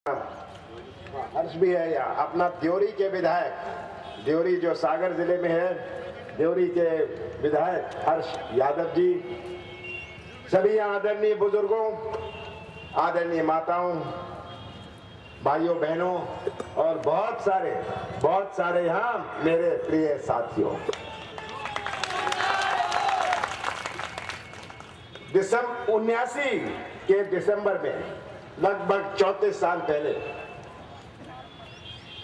हर्ष भी है यहाँ, अपना देवरी के विधायक, देवरी जो सागर जिले में है, देवरी के विधायक हर्ष यादव जी, सभी आदरणीय बुजुर्गों, आदरणीय माताओं, भाइयों बहनों और बहुत सारे यहाँ मेरे प्रिय साथियों। दिसंबर 79 के दिसंबर में लगभग 34 साल पहले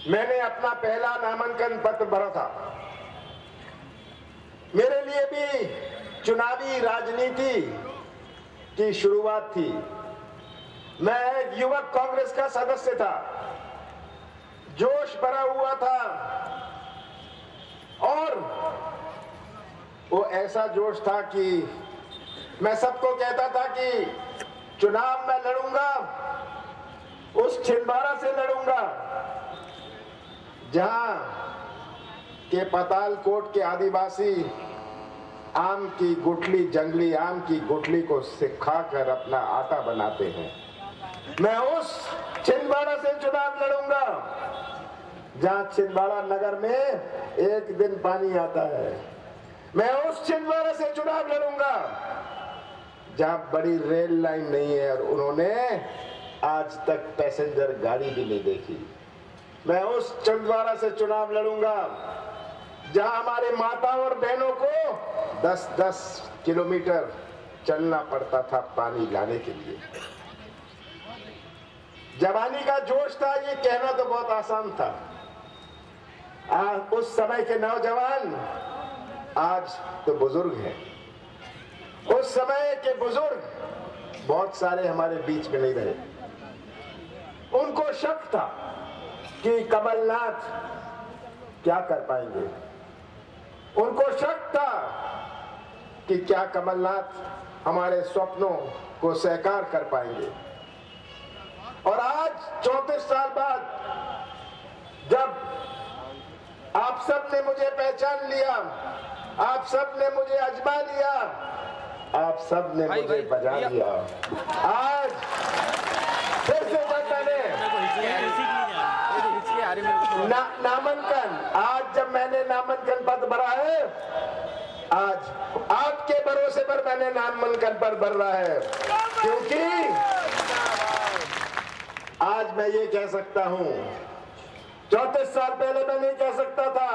मैंने अपना पहला नामांकन पत्र भरा था। मेरे लिए भी चुनावी राजनीति की शुरुआत थी। मैं एक युवक कांग्रेस का सदस्य था, जोश भरा हुआ था और वो ऐसा जोश था कि मैं सबको कहता था कि चुनाव में लड़ूंगा, उस छिंदवाड़ा से लड़ूंगा जहां के पातालकोट के आदिवासी आम की गुठली, जंगली आम की गुठली को सिखाकर अपना आटा बनाते हैं। मैं उस छिंदवाड़ा से चुनाव लड़ूंगा जहां छिंदवाड़ा नगर में एक दिन पानी आता है। मैं उस छिंदवाड़ा से चुनाव लड़ूंगा जहां बड़ी रेल लाइन नहीं है और उन्होंने आज तक पैसेंजर गाड़ी भी नहीं देखी। मैं उस छिंदवाड़ा से चुनाव लड़ूंगा जहां हमारे माताओं और बहनों को 10-10 किलोमीटर चलना पड़ता था पानी लाने के लिए। जवानी का जोश था, ये कहना तो बहुत आसान था। उस समय के नौजवान आज तो बुजुर्ग हैं। उस समय के बुजुर्ग बहुत सारे हमारे बीच में नहीं रहे। उनको शक था कि कमलनाथ क्या कर पाएंगे। उनको शक था कि क्या कमलनाथ हमारे स्वप्नों को साकार कर पाएंगे। और आज 34 साल बाद जब आप सब ने मुझे पहचान लिया, आप सब ने मुझे आजमा लिया, आप सब ने मुझे बजा लिया, आज फिर से आज जब मैंने नामांकन पत्र भरा है, आज आपके भरोसे पर मैंने नामांकन पत्र भरा है, क्योंकि आज मैं ये कह सकता हूं, 34 साल पहले मैं नहीं कह सकता था,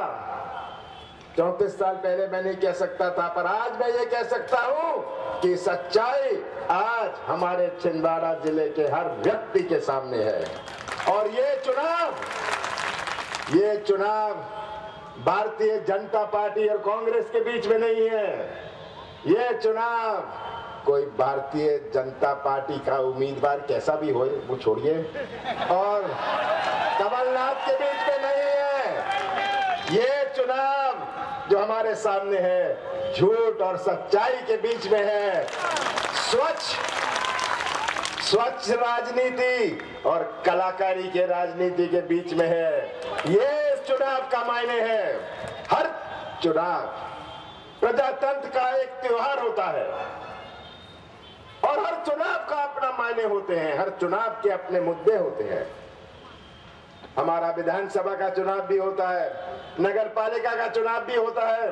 34 साल पहले मैं नहीं कह सकता था, पर आज मैं ये कह सकता हूं कि सच्चाई आज हमारे छिंदवाड़ा जिले के हर व्यक्ति के सामने है। और ये चुनाव भारतीय जनता पार्टी और कांग्रेस के बीच में नहीं है। ये चुनाव कोई भारतीय जनता पार्टी का उम्मीदवार कैसा भी हो, वो छोड़िए, और कमलनाथ के बीच में नहीं है। ये चुनाव जो हमारे सामने है, झूठ और सच्चाई के बीच में है। स्वच्छ राजनीति और कलाकारी के राजनीति के बीच में है। ये चुनाव का मायने है। हर चुनाव प्रजातंत्र का एक त्योहार होता है और हर चुनाव का अपना मायने होते हैं, हर चुनाव के अपने मुद्दे होते हैं। हमारा विधानसभा का चुनाव भी होता है, नगर पालिका का चुनाव भी होता है,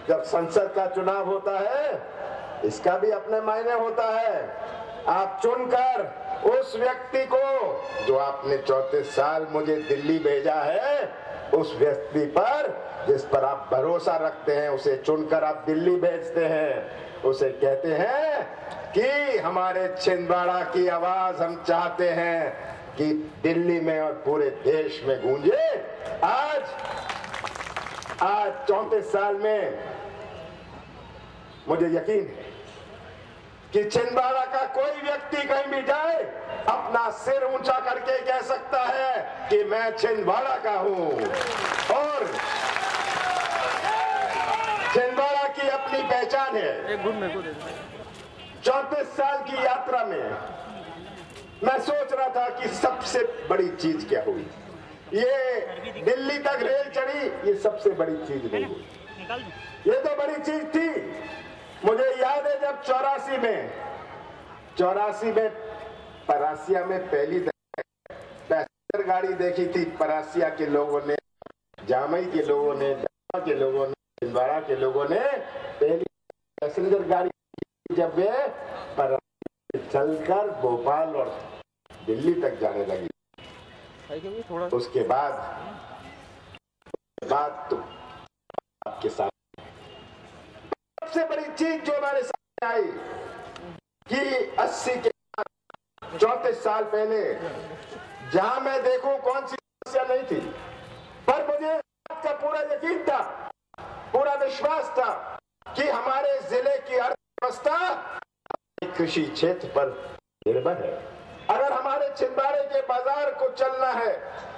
जब संसद का चुनाव होता है इसका भी अपने मायने होता है। आप चुनकर उस व्यक्ति को, जो आपने 34 साल मुझे दिल्ली भेजा है, उस व्यक्ति पर जिस पर आप भरोसा रखते हैं, उसे चुनकर आप दिल्ली भेजते हैं। उसे कहते हैं कि हमारे छिंदवाड़ा की आवाज हम चाहते हैं कि दिल्ली में और पूरे देश में गूंजे। आज 34 साल में मुझे यकीन है कि छिंदवाड़ा का कोई व्यक्ति कहीं भी जाए, अपना सिर ऊंचा करके कह सकता है कि मैं छिंदवाड़ा का हूं। और छिंदवाड़ा की अपनी पहचान है। 34 साल की यात्रा में मैं सोच रहा था कि सबसे बड़ी चीज क्या हुई। ये दिल्ली तक रेल चढ़ी, ये सबसे बड़ी चीज नहीं हुई। ये तो बड़ी चीज थी। मुझे याद है जब 84 में परासिया में पहली गाड़ी देखी थी परासिया के लोगों ने, जामई के लोगों ने, के लोगों ने, छिंदवाड़ा के लोगों ने पहली पैसेंजर गाड़ी जब वे चलकर भोपाल और दिल्ली तक जाने लगी, उसके बाद तो आपके साथ सबसे बड़ी चीज जो हमारे सामने आई कि 80 के 34 साल पहले जहां मैं देखूं कौन सी समस्या नहीं थी, पर मुझे का पूरा यकीन था, पूरा विश्वास था कि हमारे जिले की अर्थव्यवस्था कृषि क्षेत्र पर निर्भर है। अगर हमारे छिंदवाड़े के बाजार को चलना है,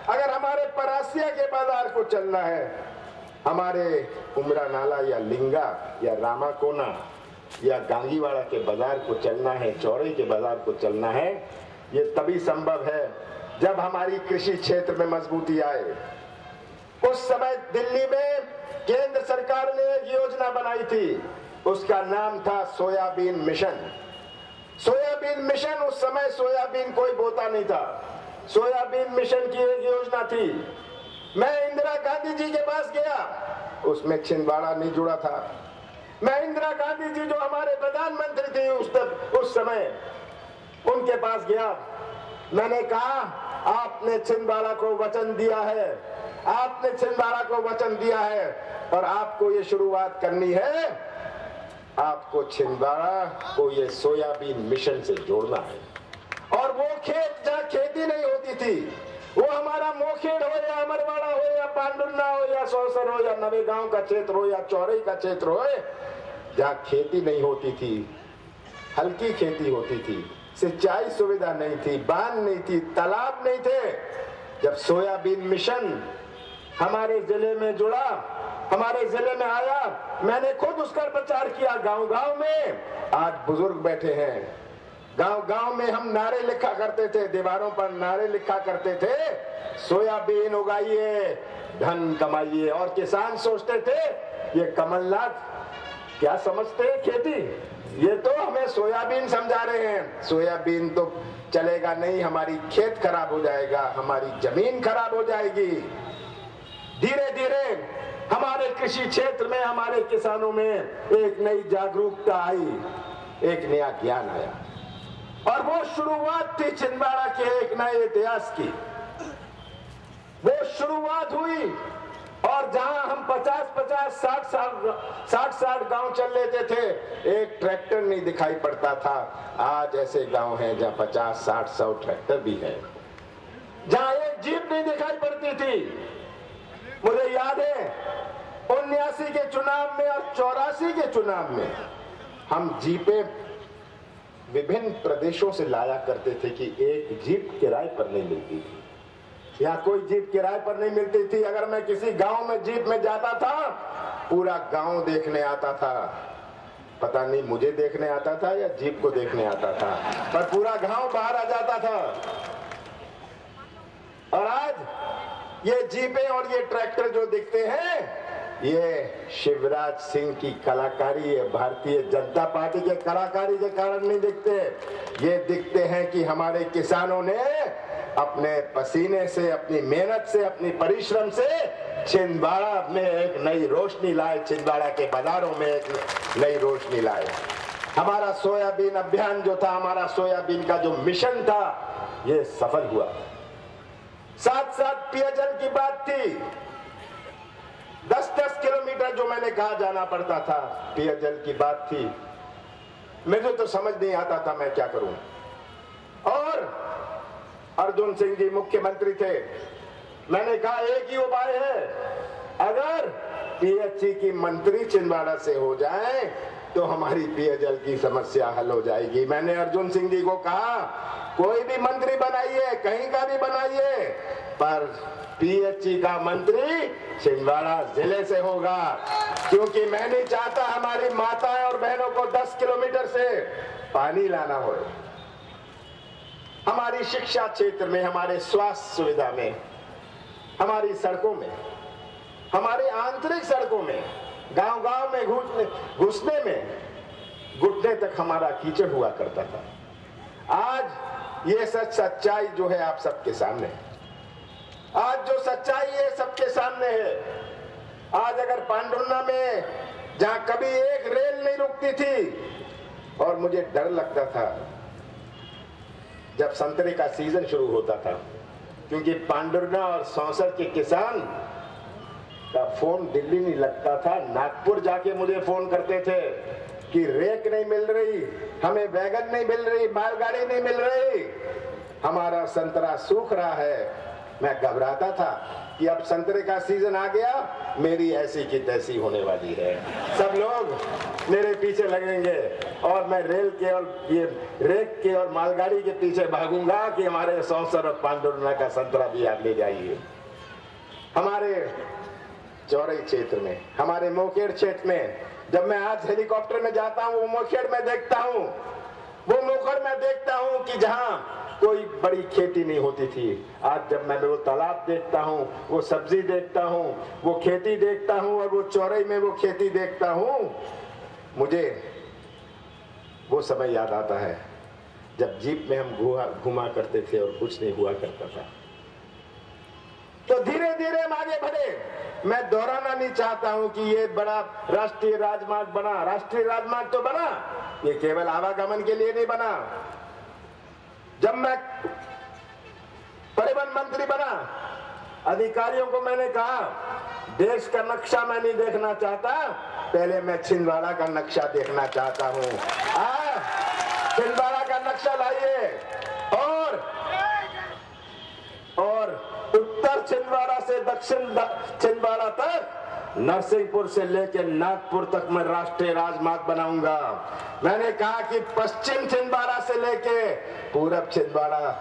अगर हमारे परासिया के बाजार को चलना है, हमारे उमरा नाला या लिंगा या रामाकोना या गांगीवाड़ा के बाजार को चलना है, चौड़े के बाजार को चलना है, ये तभी संभव है जब हमारी कृषि क्षेत्र में मजबूती आए। उस समय दिल्ली में केंद्र सरकार ने एक योजना बनाई थी, उसका नाम था सोयाबीन मिशन। सोयाबीन मिशन, उस समय सोयाबीन कोई बोता नहीं था, सोयाबीन मिशन की एक योजना थी। मैं इंदिरा गांधी जी के पास गया, उसमें छिंदवाड़ा नहीं जुड़ा था। मैं इंदिरा गांधी जी जो हमारे प्रधानमंत्री थे उस समय, उनके पास गया। मैंने कहा आपने छिंदवाड़ा को वचन दिया है, आपने छिंदवाड़ा को वचन दिया है और आपको ये शुरुआत करनी है, आपको छिंदवाड़ा को ये सोयाबीन मिशन से जोड़ना है। और वो खेत जहाँ खेती नहीं होती थी, वो हमारा मोखेड़ हो या अमरवाड़ा हो या पांडुन्ना हो या सौसर हो या नवेगांव का क्षेत्र हो या चौरई का क्षेत्र हो, जहाँ खेती नहीं होती थी, हल्की खेती होती थी, सिंचाई सुविधा नहीं थी, बांध नहीं थी, तालाब नहीं थे, जब सोयाबीन मिशन हमारे जिले में जुड़ा, हमारे जिले में आया, मैंने खुद उसका प्रचार किया गांव-गांव में। आज बुजुर्ग बैठे हैं, गांव-गांव में हम नारे लिखा करते थे, दीवारों पर नारे लिखा करते थे, सोयाबीन उगाइए, धन कमाइए। और किसान सोचते थे ये कमलनाथ क्या समझते हैं खेती, ये तो हमें सोयाबीन समझा रहे हैं, सोयाबीन तो चलेगा नहीं, हमारी खेत खराब हो जाएगा, हमारी जमीन खराब हो जाएगी। धीरे धीरे हमारे कृषि क्षेत्र में, हमारे किसानों में एक नई जागरूकता आई, एक नया ज्ञान आया और वो शुरुआत थी छिंदवाड़ा के एक नए इतिहास की। वो शुरुआत हुई और जहां हम 50-50, 60-60 गांव चल लेते थे, एक ट्रैक्टर नहीं दिखाई पड़ता था। आज ऐसे गांव हैं जहां 50, 60, 100 ट्रैक्टर भी है, जहां एक जीप नहीं दिखाई पड़ती थी। मुझे याद है 79 के चुनाव में और 84 के चुनाव में हम जीपें विभिन्न प्रदेशों से लाया करते थे कि एक जीप किराए पर नहीं मिलती थी, यहाँ कोई जीप किराए पर नहीं मिलती थी। अगर मैं किसी गांव में जीप में जाता था, पूरा गांव देखने आता था, पता नहीं मुझे देखने आता था या जीप को देखने आता था, पर पूरा गांव बाहर आ जाता था। और आज ये जीपें और ये ट्रैक्टर जो दिखते हैं, ये शिवराज सिंह की कलाकारी है, भारतीय जनता पार्टी के कलाकारी के कारण नहीं दिखते। ये दिखते हैं कि हमारे किसानों ने अपने पसीने से, अपनी मेहनत से, अपनी परिश्रम से छिंदवाड़ा में एक नई रोशनी लाए, छिंदवाड़ा के बाजारों में एक नई रोशनी लाए। हमारा सोयाबीन अभियान जो था, हमारा सोयाबीन का जो मिशन था, ये सफल हुआ। साथ साथ पेयजल की बात थी, 10-10 किलोमीटर जो मैंने कहा जाना पड़ता था, पेयजल की बात थी। मुझे तो समझ नहीं आता था मैं क्या करूं। और अर्जुन सिंह जी मुख्यमंत्री थे, मैंने कहा एक ही उपाय है, अगर पीएचई की मंत्री छिंदवाड़ा से हो जाए तो हमारी पेयजल की समस्या हल हो जाएगी। मैंने अर्जुन सिंह जी को कहा कोई भी मंत्री बनाइए, कहीं का भी बनाइए, पर पीएचई का मंत्री छिंदवाड़ा जिले से होगा, क्योंकि मैं नहीं चाहता हमारी माताएं और बहनों को 10 किलोमीटर से पानी लाना हो। हमारी शिक्षा क्षेत्र में, हमारे स्वास्थ्य सुविधा में, हमारी सड़कों में, हमारे आंतरिक सड़कों में, गांव-गांव में घुसने में घुटने तक हमारा कीचड़ हुआ करता था। आज ये सच्चाई जो है आप सबके सामने, आज जो सच्चाई है सबके सामने है। आज अगर पांडुर्ना में जहां कभी एक रेल नहीं रुकती थी और मुझे डर लगता था जब संतरे का सीजन शुरू होता था, क्योंकि पांडुर्ना और सौंसर के किसान का फोन दिल्ली नहीं लगता था, नागपुर जाके मुझे फोन करते थे कि रेक नहीं मिल रही, हमें वैगन नहीं मिल रही, मालगाड़ी नहीं मिल रही, हमारा संतरा सूख रहा है। मैं घबराता था कि अब संतरे का सीजन आ गया, मेरी ऐसी की तैसी होने वाली है, सब लोग मेरे पीछे लगेंगे और मैं रेल के और ये रेक के और मालगाड़ी के पीछे भागूंगा कि हमारे सौंसर और पांडुर्ना का संतरा भी आप ले जाइए। हमारे चौरई क्षेत्र में, हमारे मोकेड़ क्षेत्र में, जब मैं आज हेलीकॉप्टर में जाता हूँ, वो मोकेड़ में देखता हूँ, वो मोकेड़ में देखता हूँ कि जहाँ कोई बड़ी खेती नहीं होती थी, आज जब मैं वो तालाब देखता हूँ, वो सब्जी देखता हूँ, वो खेती देखता हूँ और वो चौरई में वो खेती देखता हूँ, मुझे वो समय याद आता है जब जीप में हम घुमा करते थे और कुछ नहीं हुआ करता था। तो धीरे धीरे हम आगे बढ़े। मैं दोहराना नहीं चाहता हूं कि ये बड़ा राष्ट्रीय राजमार्ग बना, राष्ट्रीय राजमार्ग तो बना, ये केवल आवागमन के लिए नहीं बना। जब मैं परिवहन मंत्री बना, अधिकारियों को मैंने कहा देश का नक्शा मैं नहीं देखना चाहता, पहले मैं छिंदवाड़ा का नक्शा देखना चाहता हूं। छिंदवाड़ा का नक्शा लाइए और उत्तर छिंदवाड़ा से दक्षिण छिंदवाड़ा तक, नरसिंहपुर से लेकर नागपुर तक मैं राष्ट्रीय राजमार्ग बनाऊंगा। मैंने कहा कि पश्चिम छिंदवाड़ा से लेके पूरब छिंदवाड़ा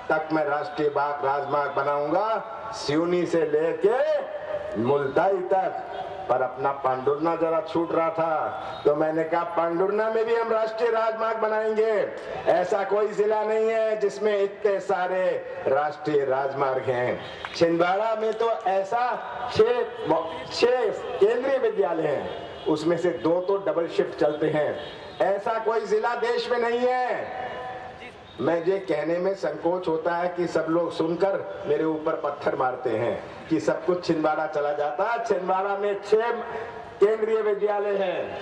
तक मैं राष्ट्रीय राजमार्ग बनाऊंगा, सिवनी से लेके मुल्ताई तक। पर अपना पांडुर्ना जरा छूट रहा था, तो मैंने कहा पांडुर्ना में भी हम राष्ट्रीय राजमार्ग बनाएंगे। ऐसा कोई जिला नहीं है जिसमें इतने सारे राष्ट्रीय राजमार्ग हैं। छिंदवाड़ा में तो ऐसा 6 केंद्रीय विद्यालय हैं, उसमें से 2 तो डबल शिफ्ट चलते हैं। ऐसा कोई जिला देश में नहीं है। मैं ये कहने में संकोच होता है कि सब लोग सुनकर मेरे ऊपर पत्थर मारते हैं कि सब कुछ छिंदवाड़ा चला जाता है। छिंदवाड़ा में 6 केंद्रीय विद्यालय हैं,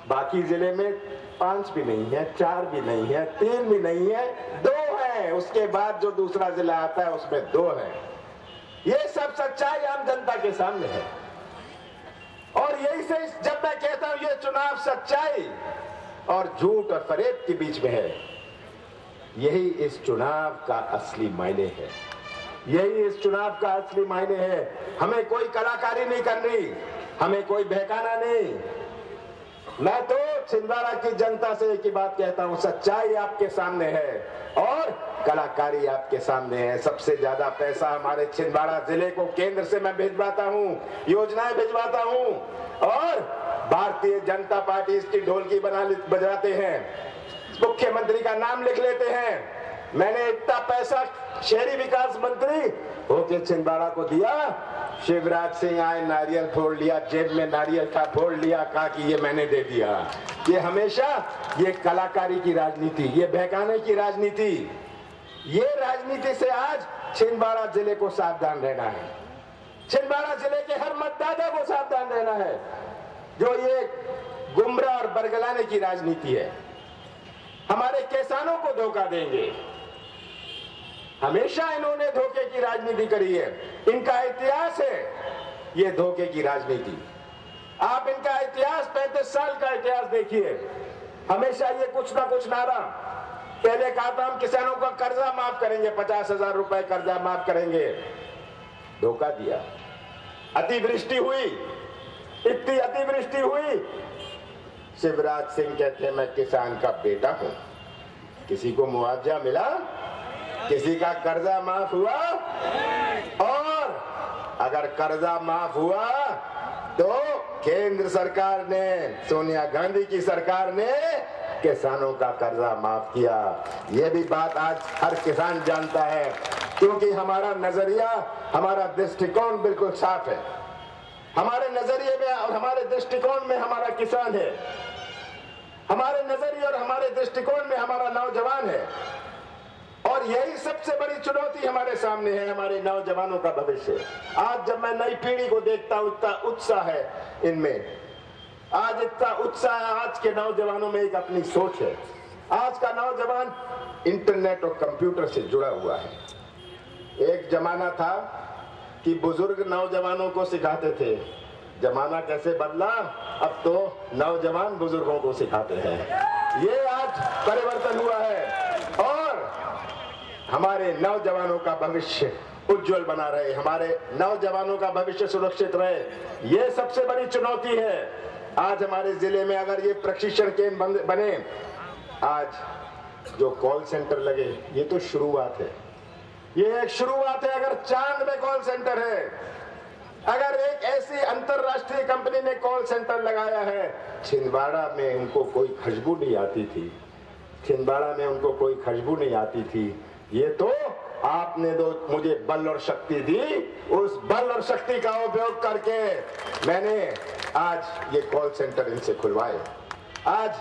बाकी जिले में 5 भी नहीं है, 4 भी नहीं है, 3 भी नहीं है, 2 हैं। उसके बाद जो दूसरा जिला आता है उसमें 2 हैं। ये सब सच्चाई आम जनता के सामने है। और यही से जब मैं कहता हूं ये चुनाव सच्चाई और झूठ और फरेब के बीच में है, यही इस चुनाव का असली मायने है। यही इस चुनाव का असली मायने है। हमें कोई कलाकारी नहीं करनी, हमें कोई बहकाना नहीं। मैं तो छिंदवाड़ा की जनता से एक ही बात कहता हूं, सच्चाई आपके सामने है और कलाकारी आपके सामने है। सबसे ज्यादा पैसा हमारे छिंदवाड़ा जिले को केंद्र से मैं भिजवाता हूं, योजनाएं भिजवाता हूं और भारतीय जनता पार्टी इसकी ढोलकी बजाते हैं, मुख्यमंत्री का नाम लिख लेते हैं। मैंने इतना पैसा शहरी विकास मंत्री होके छिंदवाड़ा को दिया, शिवराज सिंह आए, नारियल फोड़ लिया, जेब में नारियल था, फोड़ लिया, कहा कि ये मैंने दे दिया। ये हमेशा ये कलाकारी की राजनीति, ये बहकाने की राजनीति, ये राजनीति से आज छिंदवाड़ा जिले को सावधान रहना है। छिंदवाड़ा जिले के हर मतदाता को सावधान रहना है। जो ये गुमराह और बरगलाने की राजनीति है, हमारे किसानों को धोखा देंगे। हमेशा इन्होंने धोखे की राजनीति करी है, इनका इतिहास है ये धोखे की राजनीति। आप इनका इतिहास 35 साल का इतिहास देखिए, हमेशा ये कुछ ना कुछ नारा। पहले कहा था हम किसानों का कर्जा माफ करेंगे, 50,000 रुपए कर्जा माफ करेंगे, धोखा दिया। अतिवृष्टि हुई, इतनी अतिवृष्टि हुई, शिवराज सिंह कहते हैं मैं किसान का बेटा हूं, किसी को मुआवजा मिला, किसी का कर्जा माफ हुआ? और अगर कर्जा माफ हुआ तो केंद्र सरकार ने, सोनिया गांधी की सरकार ने किसानों का कर्जा माफ किया। यह भी बात आज हर किसान जानता है, क्योंकि हमारा नजरिया, हमारा दृष्टिकोण बिल्कुल साफ है। हमारे नजरिए में और हमारे दृष्टिकोण में हमारा किसान है, हमारे नजरिए और हमारे दृष्टिकोण में हमारा नौजवान है और यही सबसे बड़ी चुनौती हमारे सामने है, हमारे नौजवानों का भविष्य। आज जब मैं नई पीढ़ी को देखता हूं, इतना उत्साह है इनमें, आज इतना उत्साह है, आज के नौजवानों में एक अपनी सोच है। आज का नौजवान इंटरनेट और कंप्यूटर से जुड़ा हुआ है। एक जमाना था कि बुजुर्ग नौजवानों को सिखाते थे, जमाना कैसे बदला, अब तो नौजवान बुजुर्गों को सिखाते हैं। ये आज परिवर्तन हुआ है और हमारे नौजवानों का भविष्य उज्जवल बना रहे, हमारे नौजवानों का भविष्य सुरक्षित रहे, ये सबसे बड़ी चुनौती है। आज हमारे जिले में अगर ये प्रशिक्षण केंद्र बने, आज जो कॉल सेंटर लगे, ये तो शुरुआत है, ये एक शुरुआत है। अगर चांद में कॉल सेंटर है, अगर एक ऐसी अंतरराष्ट्रीय कंपनी ने कॉल सेंटर लगाया है, छिंदवाड़ा में उनको कोई खुशबू नहीं आती थी, छिंदवाड़ा में उनको कोई खुशबू नहीं आती थी, ये तो आपने तो मुझे बल और शक्ति दी, उस बल और शक्ति का उपयोग करके मैंने आज ये कॉल सेंटर इनसे खुलवाए। आज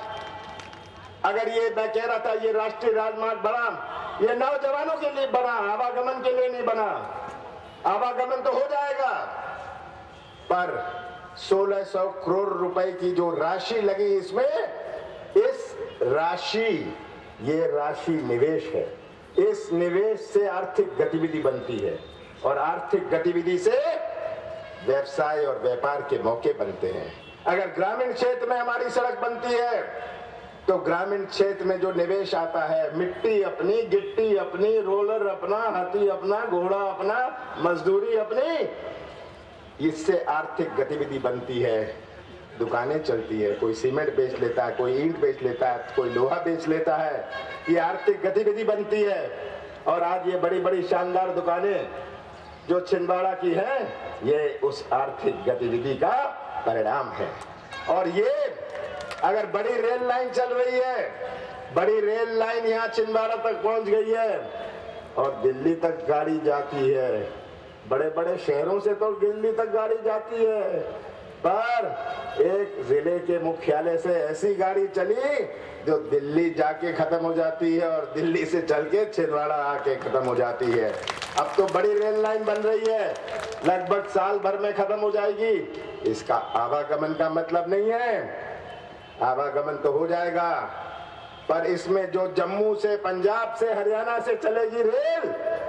अगर ये मैं कह रहा था ये राष्ट्रीय राजमार्ग बना, ये नौजवानों के लिए बना, आवागमन के लिए नहीं बना। आवागमन तो हो जाएगा, पर 1600 करोड़ रुपए की जो राशि लगी इसमें, इस राशि, ये राशि निवेश है। इस निवेश से आर्थिक गतिविधि बनती है और आर्थिक गतिविधि से व्यवसाय और व्यापार के मौके बनते हैं। अगर ग्रामीण क्षेत्र में हमारी सड़क बनती है तो ग्रामीण क्षेत्र में जो निवेश आता है, मिट्टी अपनी, गिट्टी अपनी, रोलर अपना, हाथी अपना, घोड़ा अपना, मजदूरी अपनी, इससे आर्थिक गतिविधि बनती है, दुकानें चलती है, कोई सीमेंट बेच लेता है, कोई ईंट बेच लेता है, कोई लोहा बेच लेता है, ये आर्थिक गतिविधि बनती है। और आज ये बड़ी बड़ी शानदार दुकानें जो छिंदवाड़ा की हैं, ये उस आर्थिक गतिविधि का परिणाम है। और ये अगर बड़ी रेल लाइन चल रही है, बड़ी रेल लाइन यहाँ छिंदवाड़ा तक पहुंच गई है और दिल्ली तक गाड़ी जाती है, बड़े बड़े शहरों से तो दिल्ली तक गाड़ी जाती है, पर एक जिले के मुख्यालय से ऐसी गाड़ी चली जो दिल्ली जाके खत्म हो जाती है और दिल्ली से चल के छिंदवाड़ा आके खत्म हो जाती है। अब तो बड़ी रेल लाइन बन रही है, लगभग साल भर में खत्म हो जाएगी। इसका आवागमन का मतलब नहीं है, आवागमन तो हो जाएगा, पर इसमें जो जम्मू से, पंजाब से, हरियाणा से चलेगी रेल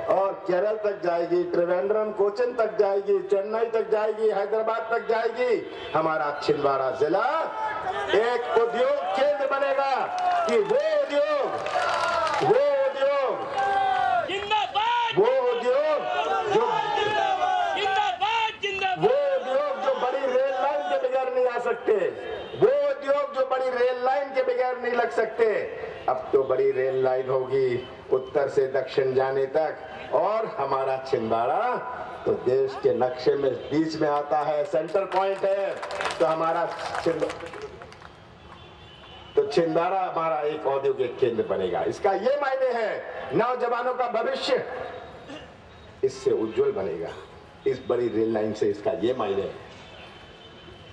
और केरल तक जाएगी, त्रिवेंद्रम, कोचिन तक जाएगी, चेन्नई तक जाएगी, हैदराबाद तक जाएगी, हमारा छिंदवाड़ा जिला एक उद्योग केंद्र बनेगा कि वो उद्योग जो बड़ी रेल लाइन के बगैर नहीं आ सकते, वो उद्योग जो बड़ी रेल लाइन के बगैर नहीं लग सकते। अब तो बड़ी रेल लाइन होगी उत्तर से दक्षिण जाने तक, और हमारा छिंदवाड़ा तो देश के नक्शे में बीच में आता है, सेंटर पॉइंट है। तो हमारा छिंदवाड़ा हमारा एक औद्योगिक केंद्र बनेगा। इसका ये मायने है, नौजवानों का भविष्य इससे उज्जवल बनेगा, इस बड़ी रेल लाइन से, इसका ये मायने है।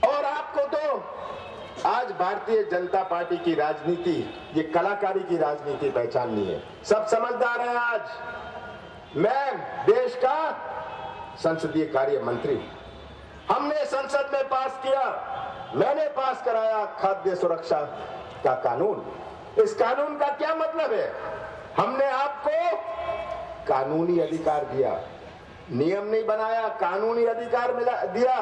और आपको तो आज भारतीय जनता पार्टी की राजनीति, ये कलाकारी की राजनीति पहचाननी है। सब समझदार हैं। आज मैं देश का संसदीय कार्य मंत्री, हमने संसद में पास किया, मैंने पास कराया खाद्य सुरक्षा का कानून। इस कानून का क्या मतलब है? हमने आपको कानूनी अधिकार दिया, नियम नहीं बनाया, कानूनी अधिकार दिया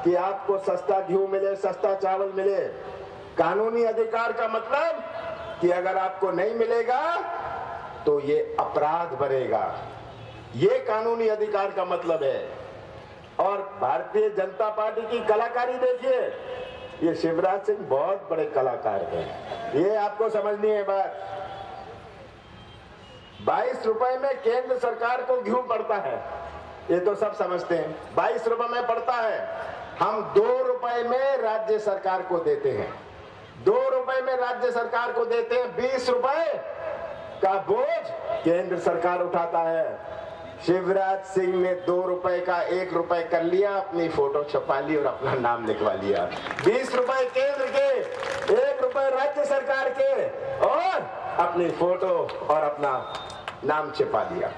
कि आपको सस्ता घी मिले, सस्ता चावल मिले। कानूनी अधिकार का मतलब कि अगर आपको नहीं मिलेगा तो ये अपराध बनेगा, ये कानूनी अधिकार का मतलब है। और भारतीय जनता पार्टी की कलाकारी देखिए, ये शिवराज सिंह बहुत बड़े कलाकार हैं, ये आपको समझनी है बात। 22 रुपए में केंद्र सरकार को घी पड़ता है, ये तो सब समझते हैं, 22 रुपए में पड़ता है। हम 2 रुपए में राज्य सरकार को देते हैं, 2 रुपए में राज्य सरकार को देते हैं, 20 रुपए का बोझ केंद्र सरकार उठाता है। शिवराज सिंह ने 2 रुपए का 1 रुपए कर लिया, अपनी फोटो छपा ली और अपना नाम लिखवा लिया। 20 रुपए केंद्र के, 1 रुपए राज्य सरकार के, और अपनी फोटो और अपना नाम छिपा दिया।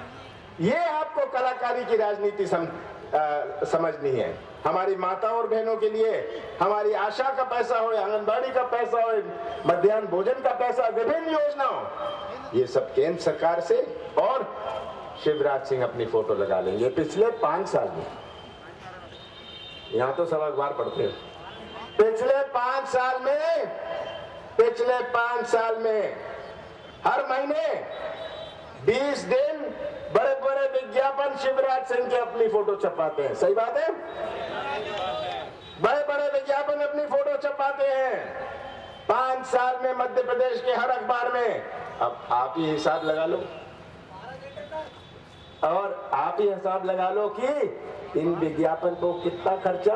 ये आपको कलाकारी की राजनीति समझनी है। हमारी माताओं और बहनों के लिए हमारी आशा का पैसा हो, आंगनबाड़ी का पैसा हो, मध्याह्न भोजन का पैसा, विभिन्न योजनाओं, ये सब केंद्र सरकार से, और शिवराज सिंह अपनी फोटो लगा लेंगे। पिछले 5 साल में, यहाँ तो सब अखबार पढ़ते हैं, पिछले 5 साल में हर महीने 20 दिन बड़े बड़े विज्ञापन शिवराज सिंह के अपनी फोटो छपाते हैं। सही बात है, बड़े बड़े विज्ञापन अपनी फोटो छपाते हैं 5 साल में मध्य प्रदेश के हर अखबार में। अब आप ही हिसाब लगा लो, और आप ही हिसाब लगा लो कि इन विज्ञापन को कितना खर्चा,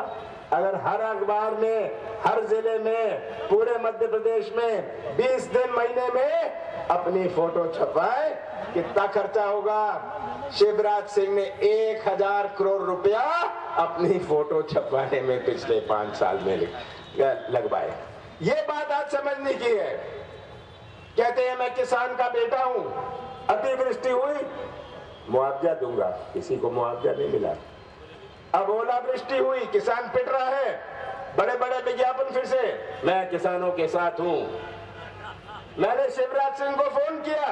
अगर हर अखबार में, हर जिले में, पूरे मध्य प्रदेश में 20 दिन महीने में अपनी फोटो छपाए, कितना खर्चा होगा। शिवराज सिंह ने 1000 करोड़ रुपया अपनी फोटो छपवाने में पिछले 5 साल में लगवाए। ये बात आज समझने की है। कहते हैं मैं किसान का बेटा हूं, अतिवृष्टि हुई मुआवजा दूंगा, किसी को मुआवजा नहीं मिला। अब ओलावृष्टि हुई, किसान पिट रहा है, बड़े बड़े विज्ञापन फिर से, मैं किसानों के साथ हूं। मैंने शिवराज सिंह को फोन किया,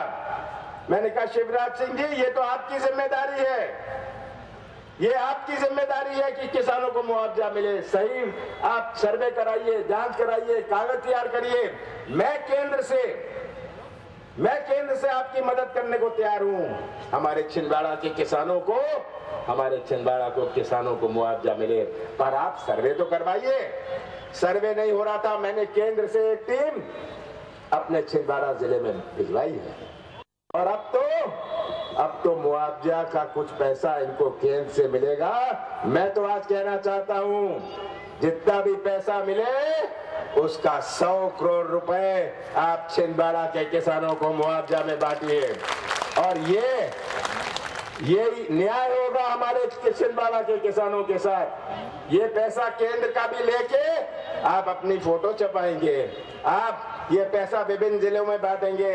मैंने कहा शिवराज सिंह जी, ये तो आपकी जिम्मेदारी है, ये आपकी जिम्मेदारी है कि किसानों को मुआवजा मिले। सही, आप सर्वे कराइए, जांच कराइए, कागज तैयार करिए। मैं केंद्र से आपकी मदद करने को तैयार हूं। हमारे छिंदवाड़ा के किसानों को, किसानों को मुआवजा मिले, पर आप सर्वे तो करवाइए। सर्वे नहीं हो रहा था, मैंने केंद्र से एक टीम अपने छिंदवाड़ा जिले में भिजवाई है, और अब तो मुआवजा का कुछ पैसा इनको केंद्र से मिलेगा। मैं तो आज कहना चाहता हूं, जितना भी पैसा मिले उसका 100 करोड़ रुपए आप छिंदवाड़ा के किसानों को मुआवजा में बांटिए, और ये न्याय होगा हमारे छिंदवाड़ा के किसानों के साथ। ये पैसा केंद्र का भी लेके आप अपनी फोटो छपाएंगे, आप ये पैसा विभिन्न जिलों में बांटेंगे।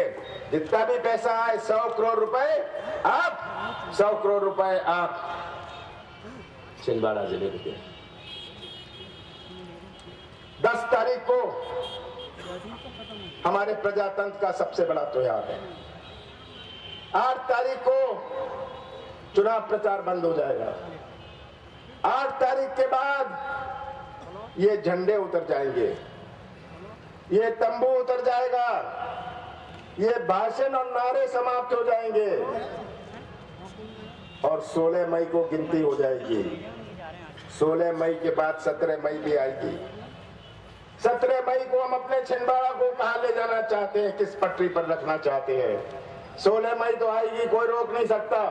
जितना भी पैसा आए 100 करोड़ रुपए आप छिंदवाड़ा जिले में दें। 10 तारीख को हमारे प्रजातंत्र का सबसे बड़ा त्योहार है। 8 तारीख को चुनाव प्रचार बंद हो जाएगा। 8 तारीख के बाद ये झंडे उतर जाएंगे, ये तंबू उतर जाएगा, ये भाषण और नारे समाप्त हो जाएंगे, और 16 मई को गिनती हो जाएगी। 16 मई के बाद 17 मई भी आएगी। 17 मई को हम अपने छिंदवाड़ा को कहां ले जाना चाहते हैं, किस पटरी पर रखना चाहते हैं। 16 मई तो आएगी, कोई रोक नहीं सकता।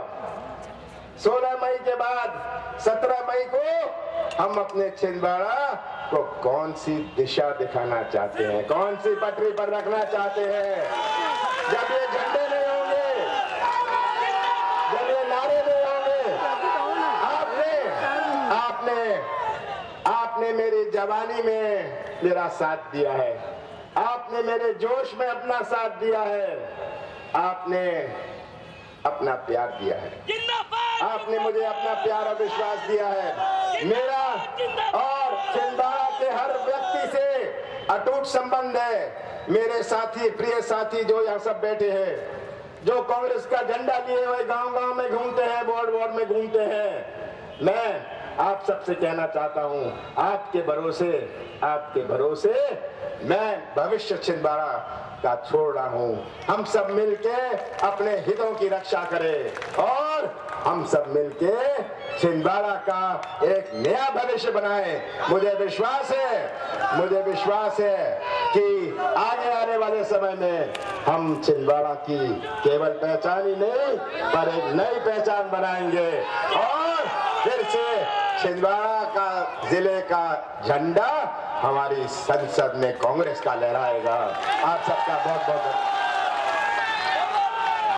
16 मई के बाद 17 मई को हम अपने छिंदवाड़ा को कौन सी दिशा दिखाना चाहते हैं, कौन सी पटरी पर रखना चाहते हैं। जब ये झंडे नहीं होंगे, जब ये नारे नहीं होंगे, आपने मेरी जवानी में मेरा साथ दिया है, आपने मेरे जोश में अपना साथ दिया है, आपने अपना प्यार दिया है, आपने मुझे अपना प्यार और विश्वास दिया है। मेरा और छिंदवाड़ा के हर व्यक्ति से अटूट संबंध है। मेरे साथी, प्रिय साथी जो यहाँ सब बैठे हैं, जो कांग्रेस का झंडा लिए हुए गांव-गांव में घूमते हैं, वार्ड में घूमते हैं, मैं आप सबसे कहना चाहता हूं, आपके भरोसे मैं भविष्य छिंदवाड़ा का छोड़ रहा हूं। हम सब मिलके अपने हितों की रक्षा करें, और हम सब मिलके छिंदवाड़ा का एक नया भविष्य बनाएं। मुझे विश्वास है कि आगे आने वाले समय में हम छिंदवाड़ा की केवल पहचान ही नहीं, पर एक नई पहचान बनाएंगे, और फिर से छिंदवाड़ा का जिले का झंडा हमारी संसद में कांग्रेस का लहराएगा। आप सबका बहुत बहुत